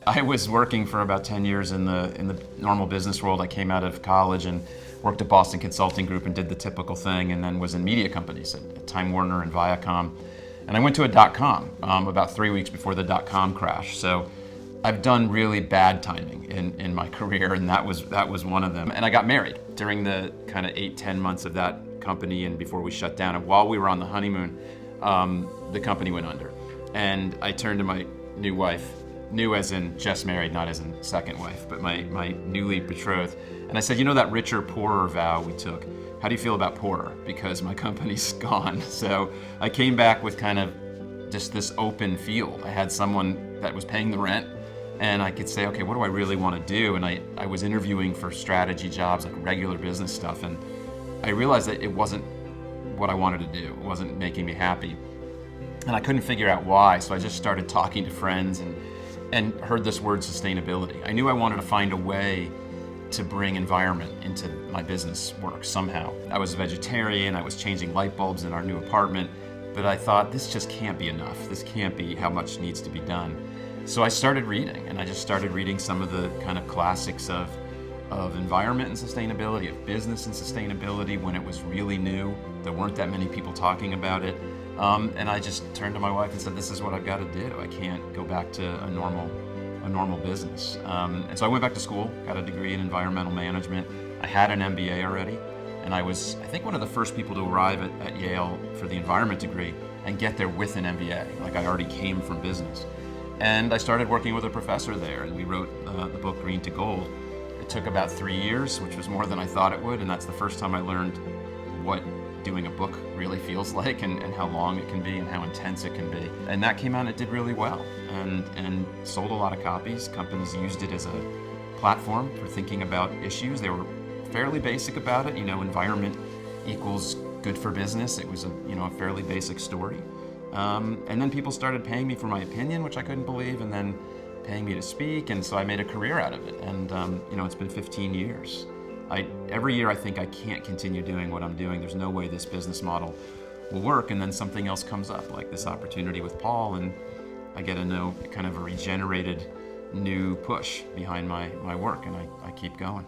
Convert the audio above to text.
I was working for about 10 years in the normal business world. I came out of college and worked at Boston Consulting Group and did the typical thing, and then was in media companies at Time Warner and Viacom. And I went to a .com about 3 weeks before the .com crash. So I've done really bad timing in my career, and that was one of them. And I got married during the kind of 8-10 months of that company and before we shut down. And while we were on the honeymoon, the company went under. And I turned to my new wife, new as in just married, not as in second wife, but my newly betrothed. And I said, you know that richer, poorer vow we took? How do you feel about poorer? Because my company's gone. So I came back with kind of just this open field. I had someone that was paying the rent, and I could say, okay, what do I really want to do? And I was interviewing for strategy jobs, like regular business stuff, and I realized that it wasn't what I wanted to do. It wasn't making me happy. And I couldn't figure out why, so I just started talking to friends and heard this word sustainability. I knew I wanted to find a way to bring environment into my business work somehow. I was a vegetarian, I was changing light bulbs in our new apartment, but I thought this just can't be enough. This can't be how much needs to be done. So I started reading, and I just started reading some of the kind of classics of environment and sustainability, of business and sustainability when it was really new. There weren't that many people talking about it. And I just turned to my wife and said, this is what I've got to do. I can't go back to a normal business. And so I went back to school, got a degree in environmental management. I had an MBA already, and I was, I think, one of the first people to arrive at Yale for the environment degree and get there with an MBA. Like, I already came from business. And I started working with a professor there, and we wrote the book Green to Gold. It took about 3 years, which was more than I thought it would, and that's the first time I learned what doing a book really feels like, and how long it can be and how intense it can be. And that came out and it did really well, and sold a lot of copies. Companies used it as a platform for thinking about issues. They were fairly basic about it. You know, environment equals good for business. It was a fairly basic story. And then people started paying me for my opinion, which I couldn't believe, and then paying me to speak, and so I made a career out of it. And it's been 15 years. Every year I think I can't continue doing what I'm doing. There's no way this business model will work, and then something else comes up, like this opportunity with Paul, and I get kind of a regenerated new push behind my work, and I keep going.